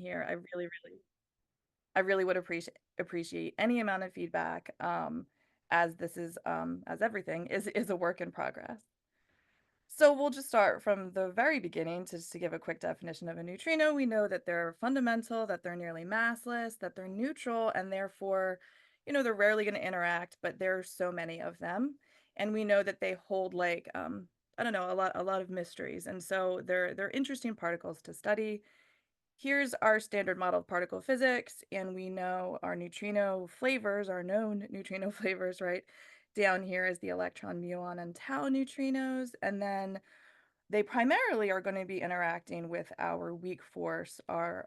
here. I really would appreciate any amount of feedback, as this is, as everything is a work in progress. So we'll just start from the very beginning to give a quick definition of a neutrino. We know that they're fundamental, that they're nearly massless, that they're neutral, and therefore, they're rarely going to interact, but there are so many of them. And we know that they hold like, I don't know, a lot of mysteries. And so they're interesting particles to study. Here's our standard model of particle physics, and we know our neutrino flavors, our known neutrino flavors, right? Down here is the electron, muon, and tau neutrinos, and then they primarily are going to be interacting with our weak force, our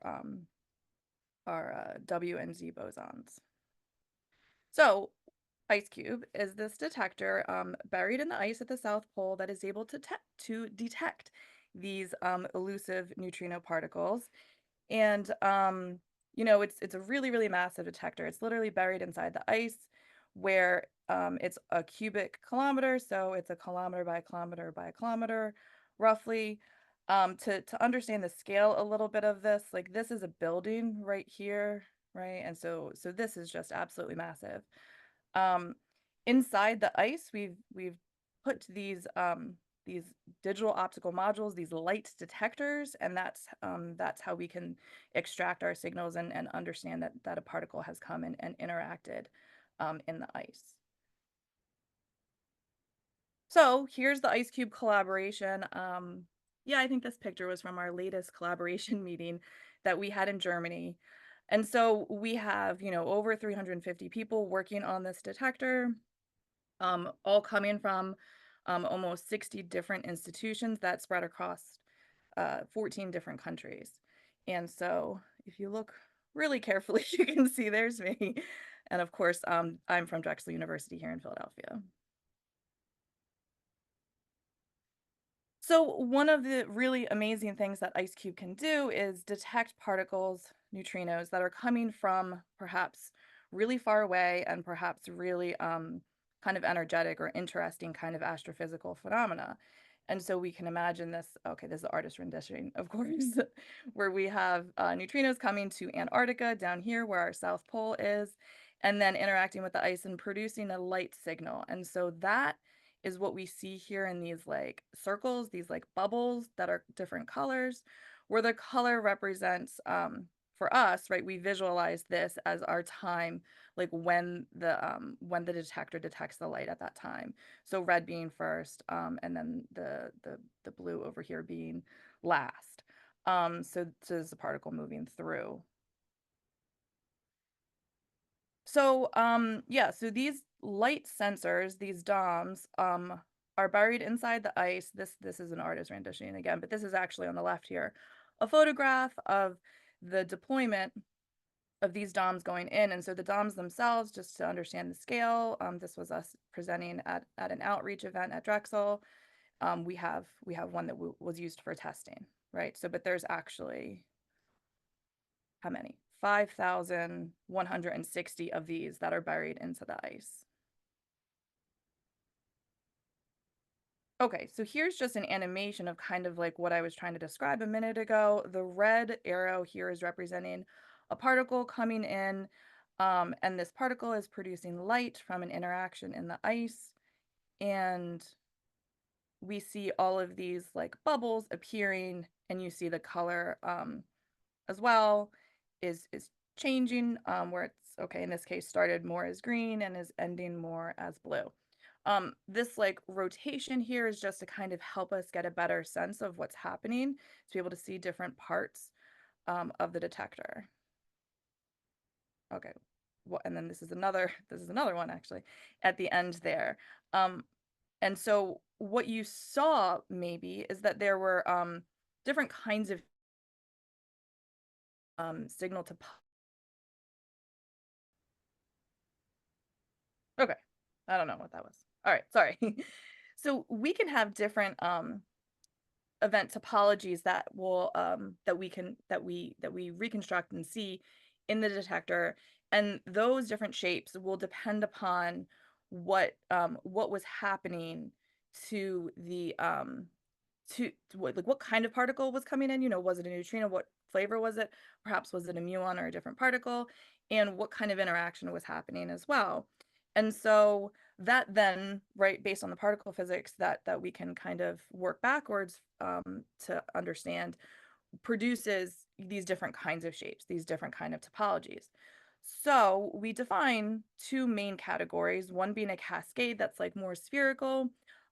W and Z bosons. So IceCube is this detector buried in the ice at the South Pole that is able to detect these elusive neutrino particles. And it's a really, really massive detector. It's literally buried inside the ice where it's a cubic kilometer, so it's a kilometer by a kilometer by a kilometer, roughly. To understand the scale a little bit of this, like this is a building right here, right? And so this is just absolutely massive. Um, Inside the ice, we've put these digital optical modules, these light detectors, and that's how we can extract our signals and understand that a particle has come and interacted in the ice. So here's the IceCube collaboration. Yeah, I think this picture was from our latest collaboration meeting that we had in Germany. And so we have, over 350 people working on this detector, all coming from almost 60 different institutions that spread across 14 different countries. And so if you look really carefully, you can see there's me. And of course, I'm from Drexel University here in Philadelphia. So one of the really amazing things that IceCube can do is detect particles, neutrinos that are coming from perhaps really far away and perhaps really kind of energetic or interesting kind of astrophysical phenomena. And so we can imagine this, okay, this is the artist rendition, of course, where we have neutrinos coming to Antarctica down here where our South Pole is, and then interacting with the ice and producing a light signal. And so that is what we see here in these like circles, these like bubbles that are different colors, where the color represents, for us, right, we visualize this as our time, like when the detector detects the light at that time. So red being first, and then the blue over here being last. So there's a particle moving through. So, yeah, so these light sensors, these DOMs, are buried inside the ice. This is an artist rendition again, but this is actually on the left here, a photograph of the deployment of these DOMs going in. And so the DOMs themselves, just to understand the scale, this was us presenting at an outreach event at Drexel. We have one that was used for testing, right? So, but there's actually how many? 5,160 of these that are buried into the ice. Okay, so here's just an animation of kind of like what I was trying to describe a minute ago. The red arrow here is representing a particle coming in, and this particle is producing light from an interaction in the ice. And we see all of these like bubbles appearing, and you see the color as well is changing, where it's okay, in this case started more as green and is ending more as blue. This like rotation here is just to kind of help us get a better sense of what's happening, to be able to see different parts of the detector. Okay, well, and then this is another one actually at the end there. And so what you saw maybe is that there were different kinds of signal to okay. I don't know what that was. All right, sorry. So we can have different event topologies that will that we reconstruct and see in the detector, and those different shapes will depend upon what was happening to the to what, like what kind of particle was coming in, was it a neutrino, flavor was it? Perhaps was it a muon or a different particle? And what kind of interaction was happening as well. And so that then, right, based on the particle physics that we can kind of work backwards to understand, produces these different kinds of shapes, these different kind of topologies. So we define two main categories, one being a cascade that's like more spherical,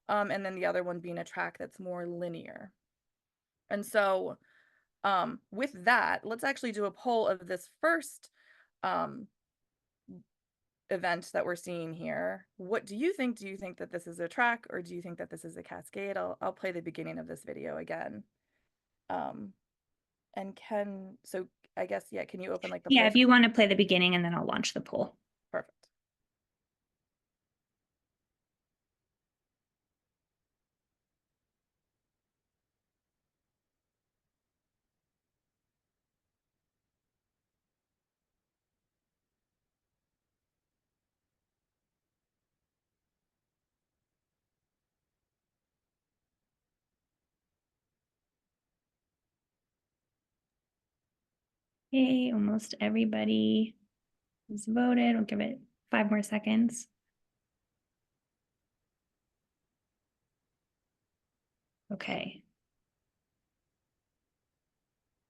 and then the other one being a track that's more linear. And so with that, let's actually do a poll of this first um, event that we're seeing here. What do you think? Do you think that this is a track, or do you think that this is a cascade? I'll play the beginning of this video again. Um, and so I guess, yeah, can you open like the Yeah, poll if you screen? want to play the beginning and then I'll launch the poll. Perfect. Okay, almost everybody has voted. We'll give it 5 more seconds. Okay.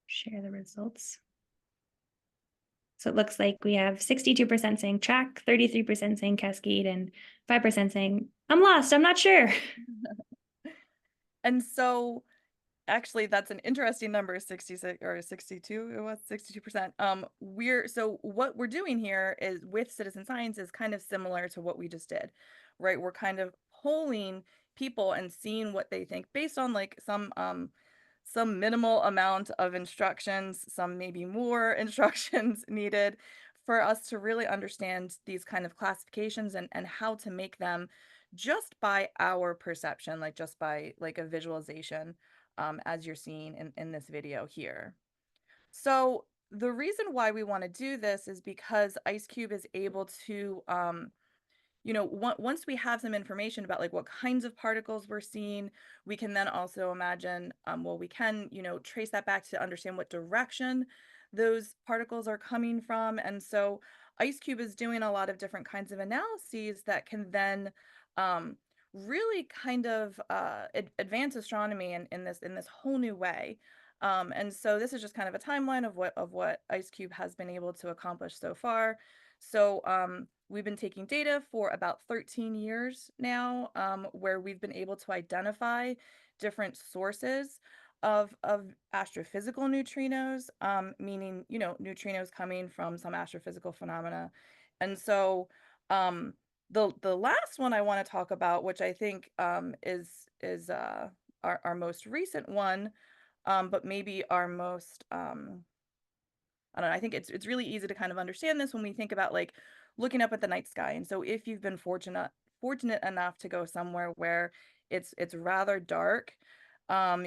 Share the results. So it looks like we have 62% saying track, 33% saying cascade, and 5% saying, I'm lost, I'm not sure. And so actually that's an interesting number, 66 or 62, it was 62%. So what we're doing here is with citizen science is kind of similar to what we just did, right? We're kind of polling people and seeing what they think based on like some minimal amount of instructions, some maybe more instructions needed for us to really understand these kind of classifications and how to make them just by our perception, like just by like a visualization, as you're seeing in this video here. So the reason why we want to do this is because IceCube is able to once we have some information about like what kinds of particles we're seeing, we can then also imagine, well, we can, trace that back to understand what direction those particles are coming from. And so IceCube is doing a lot of different kinds of analyses that can then really kind of advance astronomy in this whole new way. And so this is just kind of a timeline of what IceCube has been able to accomplish so far. So we've been taking data for about 13 years now, where we've been able to identify different sources of astrophysical neutrinos, meaning, neutrinos coming from some astrophysical phenomena. And so the last one I want to talk about, which I think is our most recent one, but maybe our most I don't know, I think it's really easy to kind of understand this when we think about like looking up at the night sky. And so if you've been fortunate enough to go somewhere where it's rather dark,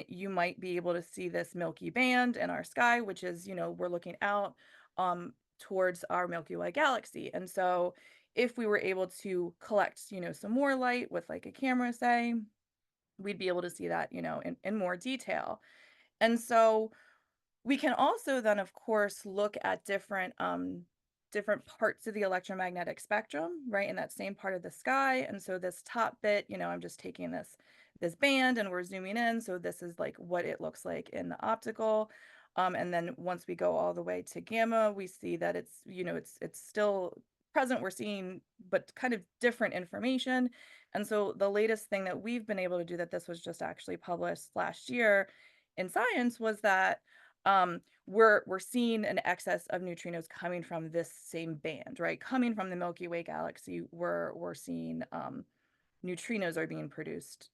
you might be able to see this Milky Band in our sky, which is, we're looking out towards our Milky Way galaxy. And so if we were able to collect, some more light with like a camera, say, we'd be able to see that, in more detail. And so we can also then, of course, look at different parts of the electromagnetic spectrum, right, in that same part of the sky. And so this top bit, I'm just taking this band and we're zooming in. So this is like what it looks like in the optical. And then once we go all the way to gamma, we see that it's still present. We're seeing, but kind of different information. And so the latest thing that we've been able to do, that this was just actually published last year in Science, was that we're seeing an excess of neutrinos coming from this same band, right? Coming from the Milky Way galaxy, we're seeing neutrinos are being produced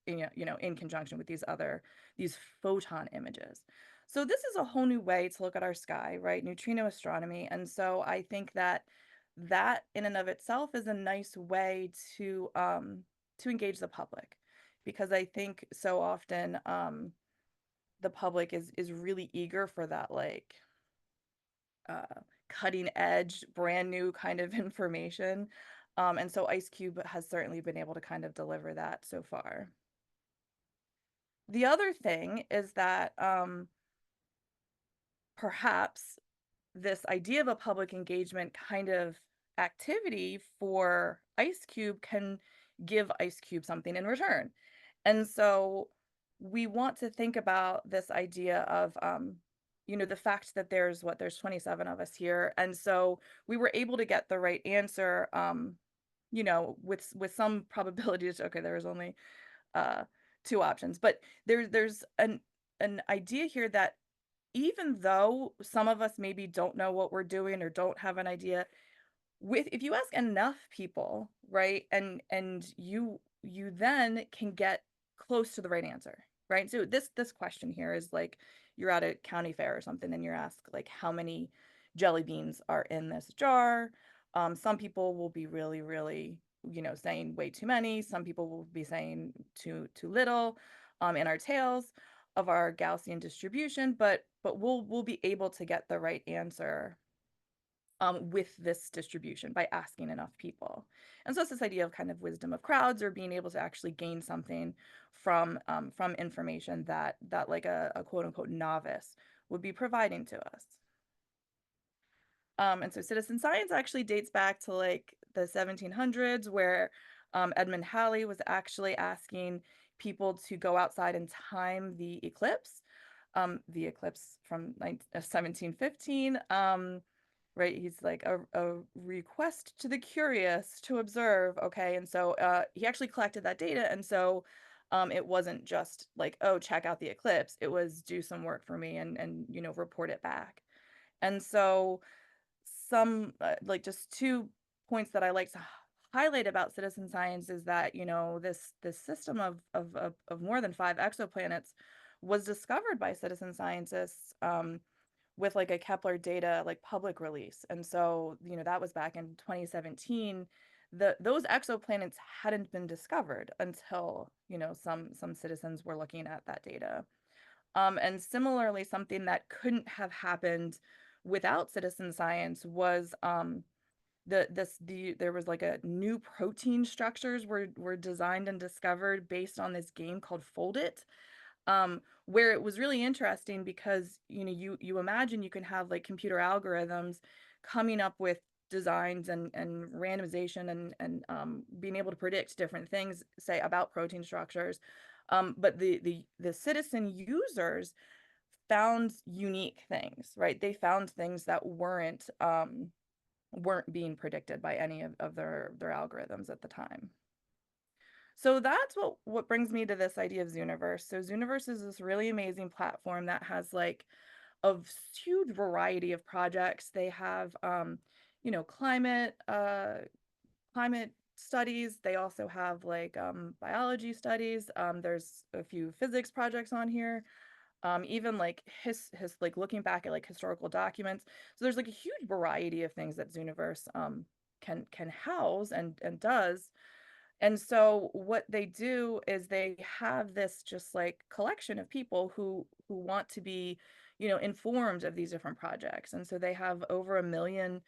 in conjunction with these photon images. So this is a whole new way to look at our sky, right? Neutrino astronomy. And so I think that in and of itself is a nice way to engage the public, because I think so often the public is really eager for that like cutting edge, brand new kind of information. And so IceCube has certainly been able to kind of deliver that so far. The other thing is that perhaps this idea of a public engagement kind of activity for IceCube can give IceCube something in return. And so we want to think about this idea of, the fact that there's 27 of us here. And so we were able to get the right answer, with some probability to, okay, there was only uh, two options, but there's an idea here that even though some of us maybe don't know what we're doing or don't have an idea, with if you ask enough people, right, and you then can get close to the right answer, right? So this question here is like you're at a county fair or something and you're asked like how many jelly beans are in this jar. Some people will be really, really, saying way too many. Some people will be saying too little, in our tails of our Gaussian distribution, but we'll be able to get the right answer, with this distribution by asking enough people. And so it's this idea of kind of wisdom of crowds or being able to actually gain something from information that like a quote unquote novice would be providing to us. And so citizen science actually dates back to like the 1700s, where Edmund Halley was actually asking people to go outside and time the eclipse from 1715. Right, he's like a request to the curious to observe. Okay, and so he actually collected that data, and so it wasn't just like, oh, check out the eclipse. It was do some work for me and report it back. And so some like just 2 points that I like to highlight about citizen science is that this system of more than 5 exoplanets was discovered by citizen scientists, with like a Kepler data like public release. And so, that was back in 2017. Those exoplanets hadn't been discovered until, some citizens were looking at that data. And similarly, something that couldn't have happened without citizen science was, there was like a new protein structures were designed and discovered based on this game called Fold It, where it was really interesting because you imagine you can have like computer algorithms coming up with designs and randomization and being able to predict different things, say about protein structures, but the citizen users found unique things, right? They found things that weren't being predicted by any of their algorithms at the time. So that's what brings me to this idea of Zooniverse. So Zooniverse is this really amazing platform that has like a huge variety of projects. They have climate studies. They also have like biology studies. There's a few physics projects on here. Even like his like looking back at like historical documents. So there's like a huge variety of things that Zooniverse can house and does. And so what they do is they have this just like collection of people who want to be, informed of these different projects. And so they have over 1 million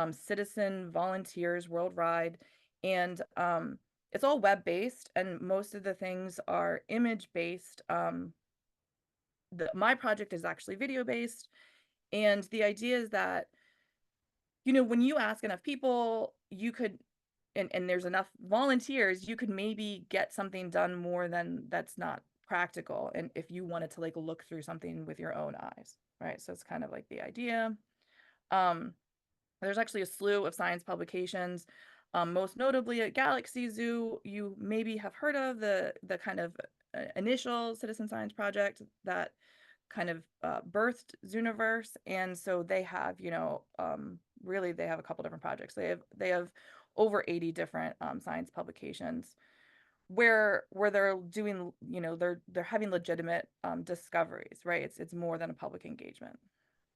citizen volunteers worldwide, and it's all web-based, and most of the things are image-based. My project is actually video-based, and the idea is that when you ask enough people, you could, and there's enough volunteers, you could maybe get something done more than that's not practical. And if you wanted to like look through something with your own eyes, right? So it's kind of like the idea. Um, there's actually a slew of science publications, most notably at Galaxy Zoo. You maybe have heard of the kind of initial citizen science project that kind of birthed Zooniverse. And so they have, really they have a couple different projects. They have over 80 different science publications where they're doing, they're having legitimate discoveries, right? It's more than a public engagement.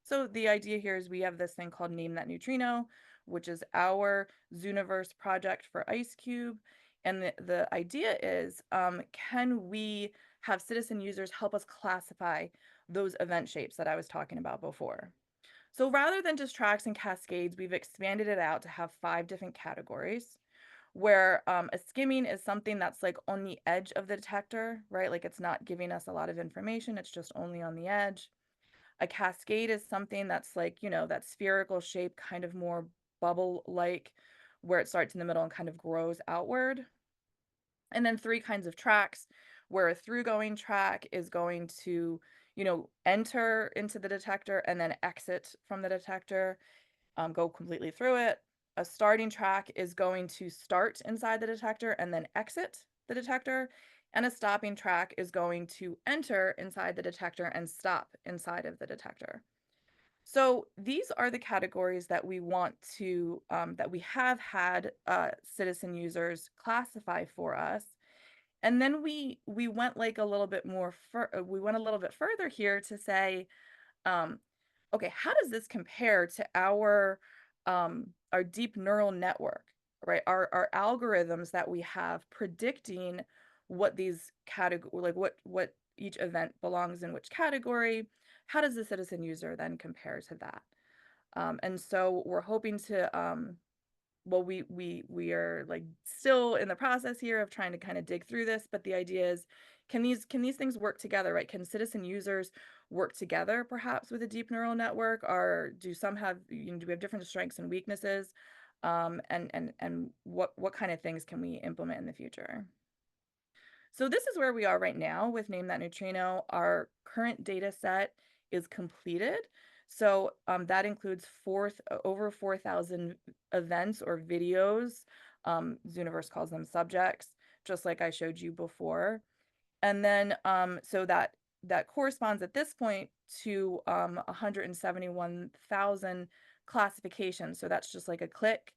So the idea here is we have this thing called Name That Neutrino, which is our Zooniverse project for IceCube. And the idea is, can we have citizen users help us classify those event shapes that I was talking about before? So rather than just tracks and cascades, we've expanded it out to have 5 different categories, where a skimming is something that's like on the edge of the detector, right? Like it's not giving us a lot of information, it's just only on the edge. A cascade is something that's like, that spherical shape, kind of more bubble-like, where it starts in the middle and kind of grows outward. And then three kinds of tracks, where a through-going track is going to, enter into the detector and then exit from the detector, go completely through it. A starting track is going to start inside the detector and then exit the detector. And a stopping track is going to enter inside the detector and stop inside of the detector. So these are the categories that we want to, that we have had citizen users classify for us. And then we went like a little bit more, we went a little bit further here to say, um, okay, how does this compare to our deep neural network, right? Our algorithms that we have predicting what these category, like what each event belongs in which category. How does the citizen user then compare to that? And so we're hoping to well, we are like still in the process here of trying to kind of dig through this, but the idea is, can these things work together, right? Can citizen users work together perhaps with a deep neural network, or do some have, do we have different strengths and weaknesses? And what kind of things can we implement in the future? So this is where we are right now with Name That Neutrino. Our current data set is completed. So that includes over 4,000 events or videos. Zooniverse calls them subjects, just like I showed you before. And then so that corresponds at this point to 171,000 classifications. So that's just like a click.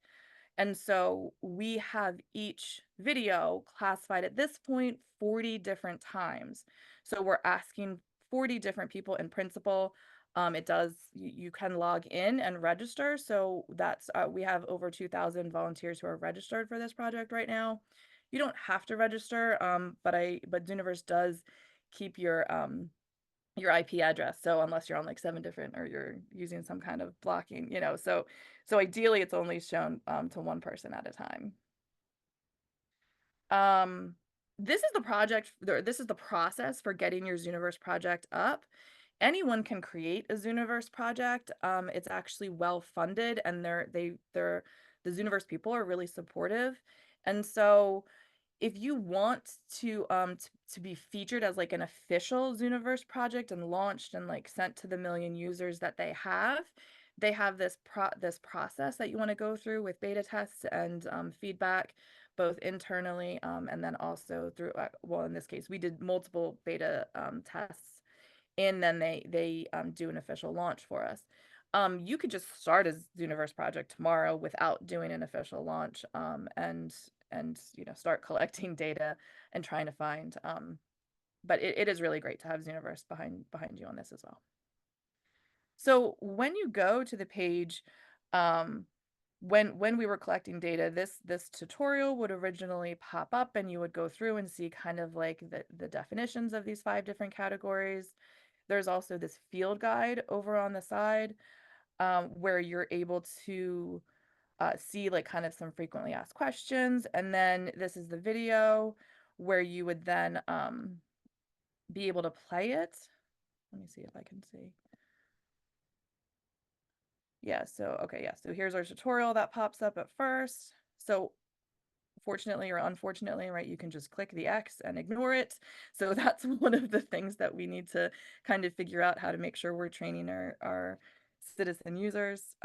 And so we have each video classified at this point 40 different times. So we're asking 40 different people in principle. You can log in and register. So we have over 2,000 volunteers who are registered for this project right now. You don't have to register, but Zooniverse does keep your IP address. So unless you're on like 7 different, or you're using some kind of blocking, so ideally it's only shown to one person at a time. Um, this is the process for getting your Zooniverse project up. Anyone can create a Zooniverse project. It's actually well funded, and the Zooniverse people are really supportive. And so if you want to be featured as like an official Zooniverse project and launched and like sent to the million users that they have this process that you want to go through with beta tests and feedback, both internally and then also through well, in this case we did multiple beta tests, and then they do an official launch for us. You could just start a Zooniverse project tomorrow without doing an official launch, and start collecting data and trying to find. But it is really great to have Zooniverse behind you on this as well. So when you go to the page, um, when we were collecting data, this tutorial would originally pop up, and you would go through and see kind of like the definitions of these 5 different categories. There's also this field guide over on the side, where you're able to see like kind of some frequently asked questions. And then this is the video where you would then be able to play it. Let me see if I can see. Yeah, so okay, yeah, so here's our tutorial that pops up at first. So fortunately or unfortunately, right, you can just click the X and ignore it. So that's one of the things that we need to kind of figure out, how to make sure we're training our citizen users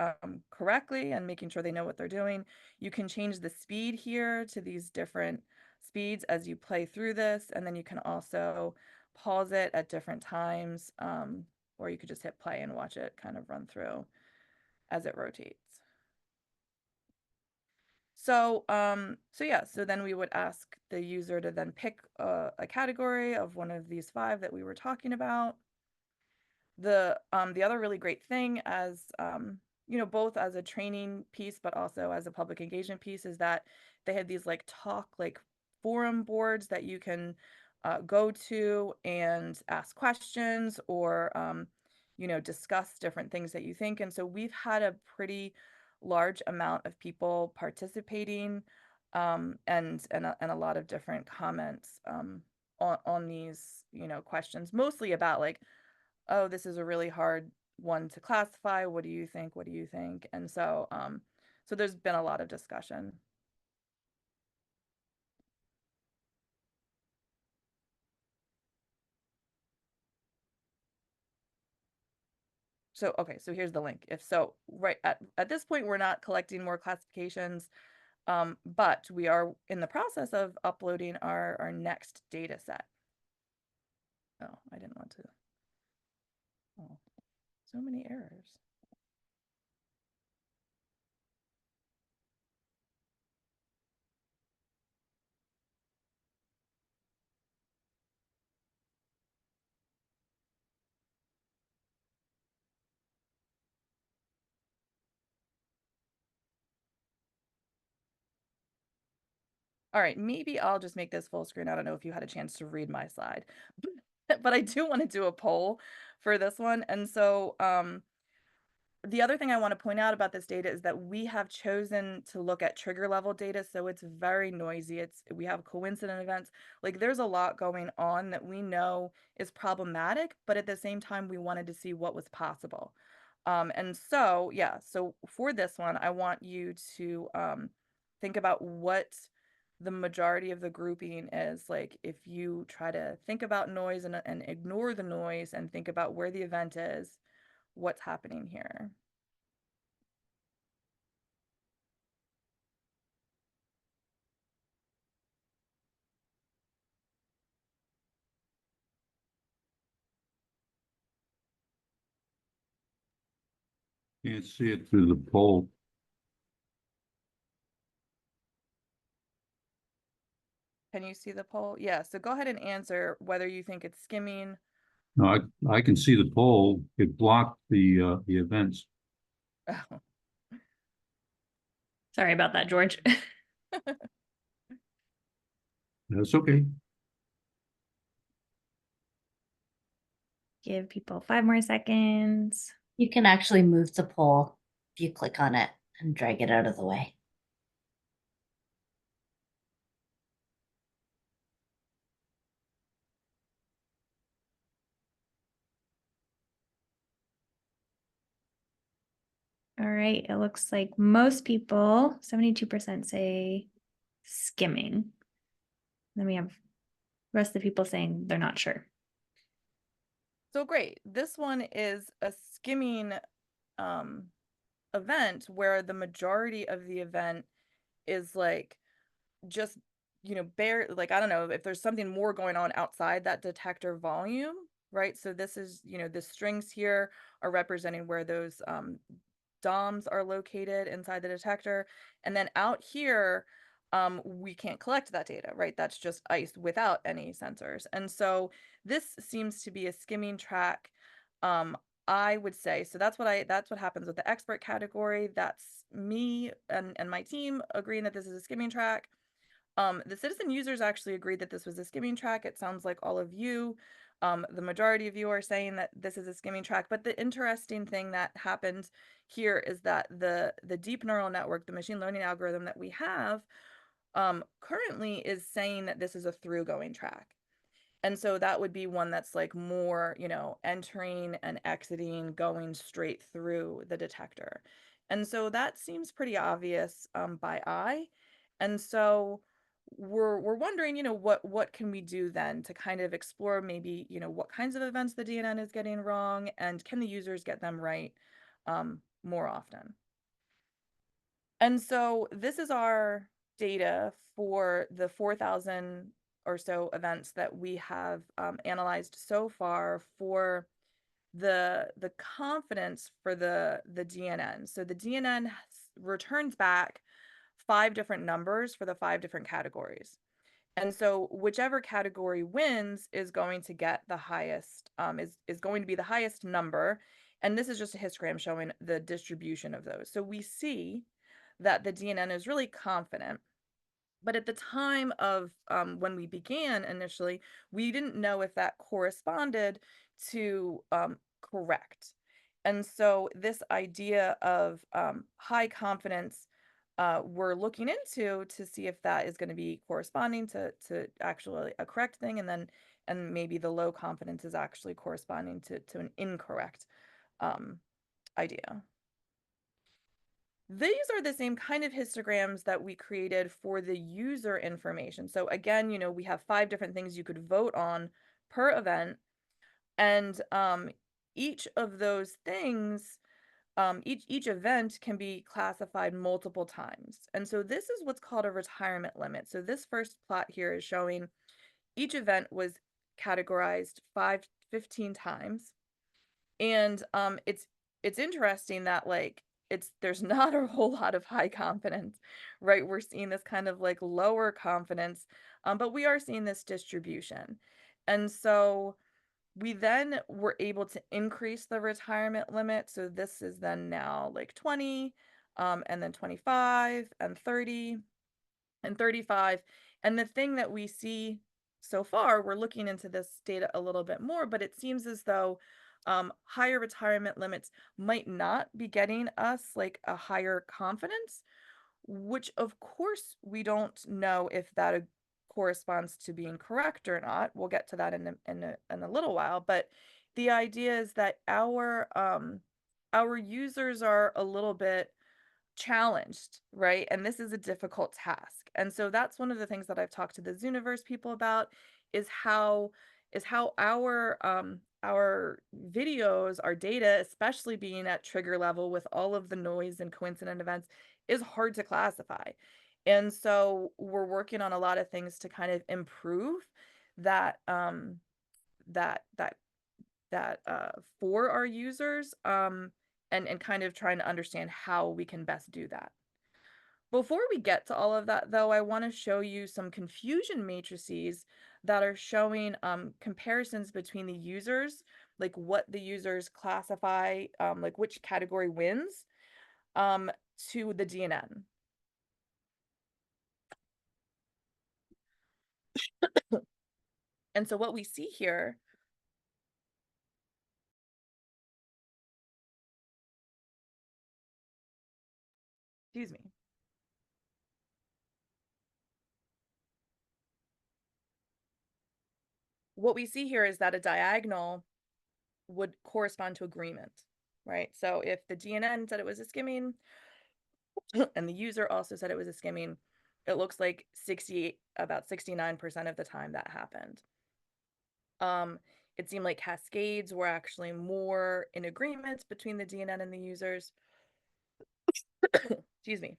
correctly and making sure they know what they're doing. You can change the speed here to these different speeds as you play through this, and then you can also pause it at different times, or you could just hit play and watch it kind of run through as it rotates. So yeah, so then we would ask the user to then pick a category of one of these 5 that we were talking about. The other really great thing, as both as a training piece but also as a public engagement piece, is that they had these like forum boards that you can go to and ask questions, or discuss different things that you think. And so we've had a pretty large amount of people participating, and a lot of different comments on these questions, mostly about like, oh, this is a really hard one to classify. What do you think? What do you think? And so, so there's been a lot of discussion. So, okay, so here's the link. If so, right at this point, we're not collecting more classifications, but we are in the process of uploading our next data set. Oh, I didn't want to. Oh, so many errors. All right, maybe I'll just make this full screen. I don't know if you had a chance to read my slide, but I do want to do a poll for this one. And so, the other thing I want to point out about this data is that we have chosen to look at trigger level data, so it's very noisy. We have coincident events. Like there's a lot going on that we know is problematic, but at the same time, we wanted to see what was possible. And so, yeah, so for this one, I want you to think about what the majority of the grouping is. Like if you try to think about noise and ignore the noise and think about where the event is, what's happening here. Can't see it through the poll. Can you see the poll? Yeah, so go ahead and answer whether you think it's skimming. No, I can see the poll. It blocked the events. Oh, Sorry about that, George. That's okay. Give people 5 more seconds. You can actually move the poll if you click on it and drag it out of the way. All right, it looks like most people, 72% say skimming. Then we have the rest of the people saying they're not sure. so great. This one is a skimming event where the majority of the event is like just, bare, like, I don't know if there's something more going on outside that detector volume, right? So this is, the strings here are representing where those DOMs are located inside the detector. And then out here, we can't collect that data, right? That's just ice without any sensors. And so this seems to be a skimming track. I would say, so that's what happens with the expert category. That's me and my team agreeing that this is a skimming track. The citizen users actually agreed that this was a skimming track. It sounds like all of you, the majority of you are saying that this is a skimming track. But the interesting thing that happened here is that the deep neural network, the machine learning algorithm that we have, currently is saying that this is a through going track. And so that would be one that's like more, entering and exiting, going straight through the detector. And so that seems pretty obvious by eye. And so we're wondering, what can we do then to kind of explore maybe, what kinds of events the DNN is getting wrong, and can the users get them right more often? And so this is our data for the 4,000 or so events that we have analyzed so far for the confidence for the DNN. So the DNN returns back 5 different numbers for the 5 different categories. And so whichever category wins is going to get the highest, is going to be the highest number. And this is just a histogram showing the distribution of those. So we see that the DNN is really confident. But at the time of when we began initially, we didn't know if that corresponded to correct. And so this idea of high confidence, we're looking into to see if that is going to be corresponding to actually a correct thing, and maybe the low confidence is actually corresponding to an incorrect idea. These are the same kind of histograms that we created for the user information. So again, we have 5 different things you could vote on per event. And each of those things, each event can be classified multiple times. And so this is what's called a retirement limit. So this first plot here is showing each event was categorized 15 times. And it's interesting that like there's not a whole lot of high confidence, right? We're seeing this kind of like lower confidence, but we are seeing this distribution. And so we then were able to increase the retirement limit. So this is then now like 20, and then 25 and 30 and 35. And the thing that we see so far, we're looking into this data a little bit more, but it seems as though higher retirement limits might not be getting us like a higher confidence, which of course we don't know if that corresponds to being correct or not. We'll get to that in a little while, but the idea is that our users are a little bit challenged, right? And this is a difficult task. And so that's one of the things that I've talked to the Zooniverse people about is how our videos, our data, especially being at trigger level with all of the noise and coincident events, is hard to classify. And so we're working on a lot of things to kind of improve that that that for our users, and kind of trying to understand how we can best do that. Before we get to all of that, though, I want to show you some confusion matrices that are showing comparisons between the users, like what the users classify, like which category wins, to the DNN. And so what we see here, excuse me. What we see here is that a diagonal would correspond to agreement, right? So if the DNN said it was a skimming and the user also said it was a skimming, it looks like about 69% of the time that happened. It seemed like cascades were actually more in agreement between the DNN and the users. Excuse me.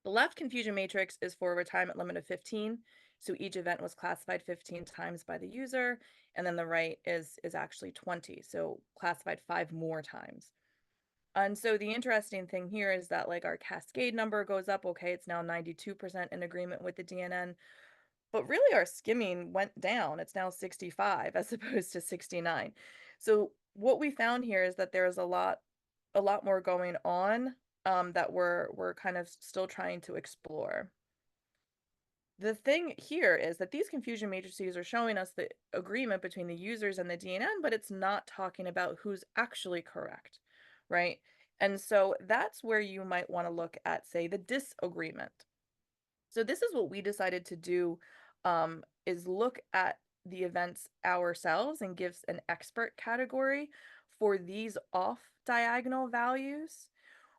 The left confusion matrix is for a retirement limit of 15. So each event was classified 15 times by the user. And then the right is actually 20. So classified 5 more times. And so the interesting thing here is that like our cascade number goes up. Okay, it's now 92% in agreement with the DNN. But really our skimming went down. It's now 65 as opposed to 69. So what we found here is that there's a lot more going on, that we're kind of still trying to explore. The thing here is that these confusion matrices are showing us the agreement between the users and the DNN, but it's not talking about who's actually correct, right? And so that's where you might want to look at, say, the disagreement. So this is what we decided to do, is look at the events ourselves and give an expert category for these off diagonal values,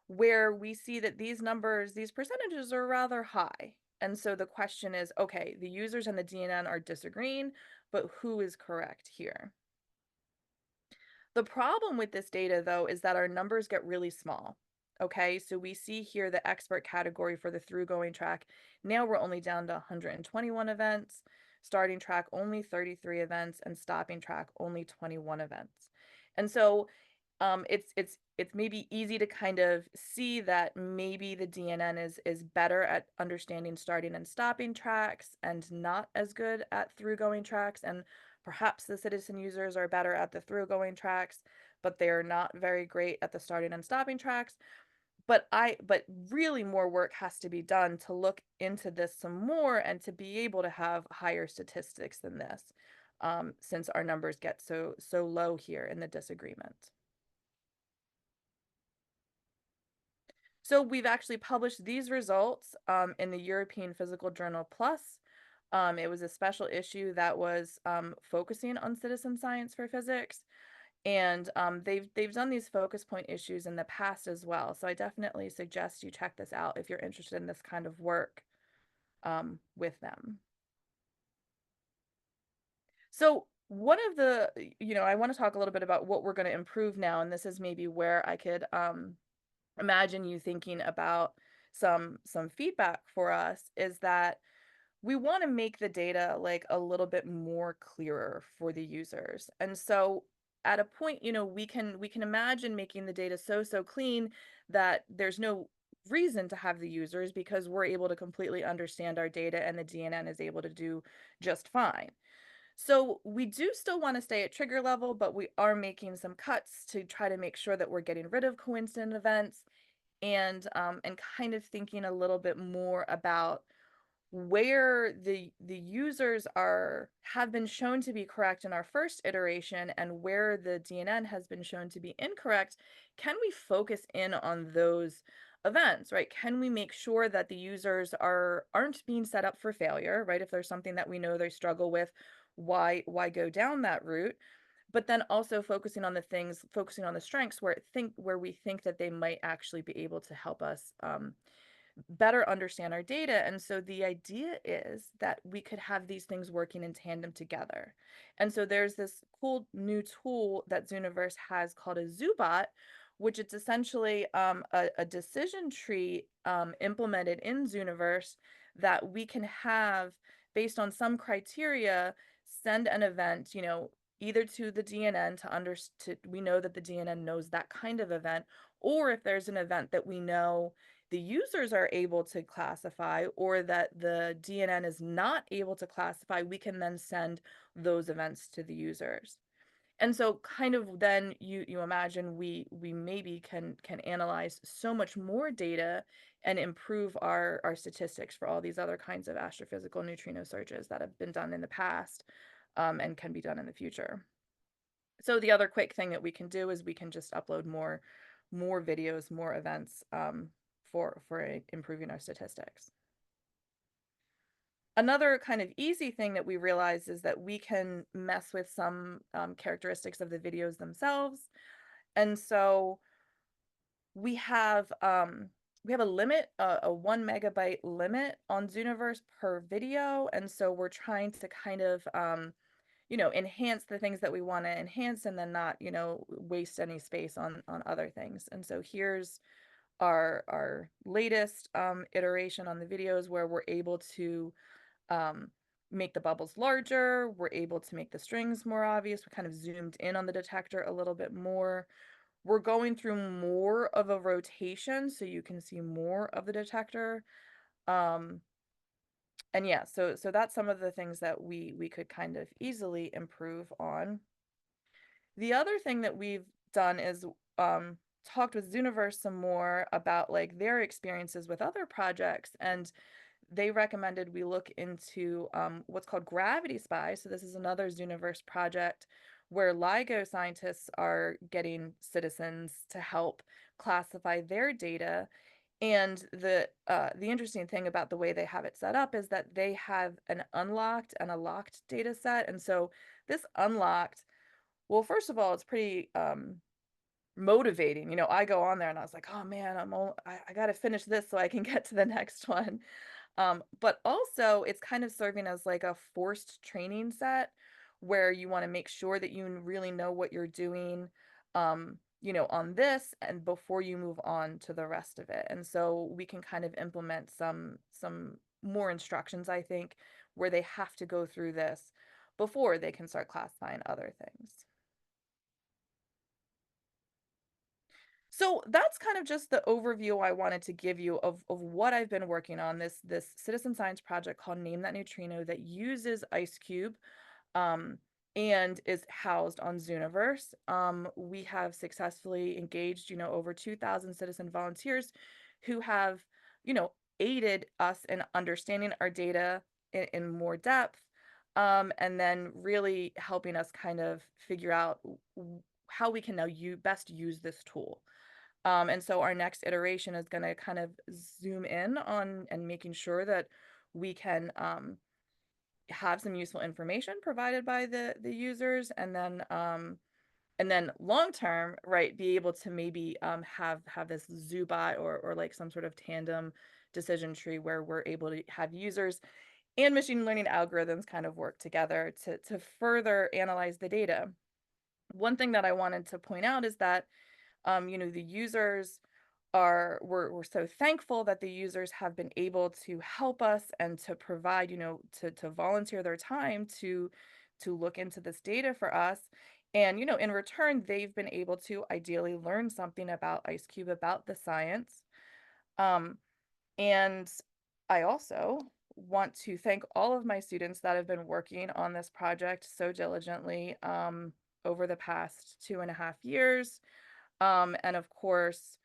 where we see that these numbers, these percentages are rather high. And so the question is, okay, the users and the DNN are disagreeing, but who is correct here? The problem with this data, though, is that our numbers get really small. Okay, so we see here the expert category for the through-going track. Now we're only down to 121 events, starting track only 33 events, and stopping track only 21 events. And so it's maybe easy to kind of see that maybe the DNN is better at understanding starting and stopping tracks and not as good at through-going tracks, and perhaps the citizen users are better at the through-going tracks, but they're not very great at the starting and stopping tracks. But really more work has to be done to look into this some more and to be able to have higher statistics than this, since our numbers get so low here in the disagreement. So we've actually published these results in the European Physical Journal Plus. It was a special issue that was focusing on citizen science for physics. And they've done these focus point issues in the past as well. So I definitely suggest you check this out if you're interested in this kind of work with them. So one of the, I want to talk a little bit about what we're going to improve now, and this is maybe where I could imagine you thinking about some feedback for us, is that we want to make the data like a little bit more clearer for the users. And so at a point, we can imagine making the data so clean that there's no reason to have the users, because we're able to completely understand our data and the DNN is able to do just fine. So we do still want to stay at trigger level, but we are making some cuts to try to make sure that we're getting rid of coincident events, and kind of thinking a little bit more about where the users have been shown to be correct in our first iteration, and where the DNN has been shown to be incorrect. Can we focus in on those events, right? Can we make sure that the users aren't being set up for failure, right? If there's something that we know they struggle with, why go down that route? But then also focusing on the strengths where we think that they might actually be able to help us better understand our data. And so the idea is that we could have these things working in tandem together. And so there's this cool new tool that Zooniverse has called a Zoobot, which it's essentially a decision tree implemented in Zooniverse that we can have based on some criteria, send an event, either to the DNN we know that the DNN knows that kind of event, or if there's an event that we know the users are able to classify, or that the DNN is not able to classify, we can then send those events to the users. And so kind of then you imagine we maybe can analyze so much more data and improve our statistics for all these other kinds of astrophysical neutrino searches that have been done in the past, and can be done in the future. So the other quick thing that we can do is we can just upload more videos, more events, for improving our statistics. Another kind of easy thing that we realize is that we can mess with some characteristics of the videos themselves. And so we have a limit, a 1 megabyte limit on Zooniverse per video. And so we're trying to kind of enhance the things that we want to enhance, and then not, waste any space on other things. And so here's our latest iteration on the videos, where we're able to make the bubbles larger, we're able to make the strings more obvious, we kind of zoomed in on the detector a little bit more. We're going through more of a rotation so you can see more of the detector. And yeah, so that's some of the things that we could kind of easily improve on. The other thing that we've done is talked with Zooniverse some more about like their experiences with other projects, and they recommended we look into what's called Gravity Spy. So this is another Zooniverse project where LIGO scientists are getting citizens to help classify their data. And the interesting thing about the way they have it set up is that they have an unlocked and a locked data set. And so this unlocked, well, first of all, it's pretty motivating. I go on there and I was like, oh man, I got to finish this so I can get to the next one. But also it's kind of serving as like a forced training set, where you want to make sure that you really know what you're doing, on this, and before you move on to the rest of it. And so we can kind of implement some more instructions, I think, where they have to go through this before they can start classifying other things. So that's kind of just the overview I wanted to give you of what I've been working on, this citizen science project called Name That Neutrino, that uses IceCube, um, and is housed on Zooniverse. We have successfully engaged, over 2,000 citizen volunteers who have, aided us in understanding our data in more depth, and then really helping us kind of figure out how we can now best use this tool. And so our next iteration is going to kind of zoom in on and making sure that we can have some useful information provided by the users, and then And then long term, right, be able to maybe have this zoo bot or like some sort of tandem decision tree where we're able to have users and machine learning algorithms kind of work together to further analyze the data. One thing that I wanted to point out is that the users we're so thankful that the users have been able to help us and to provide, to volunteer their time to look into this data for us. And, in return, they've been able to ideally learn something about IceCube, about the science. Um, and I also want to thank all of my students that have been working on this project so diligently over the past 2.5 years. And of course,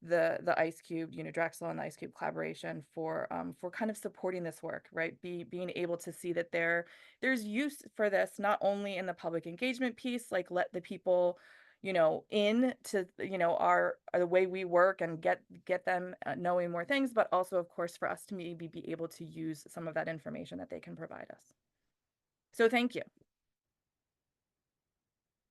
the IceCube, Drexel and the IceCube collaboration for kind of supporting this work, right? Being able to see that there's use for this not only in the public engagement piece, like let the people, in to our the way we work and get them knowing more things, but also of course for us to maybe be able to use some of that information that they can provide us. So thank you.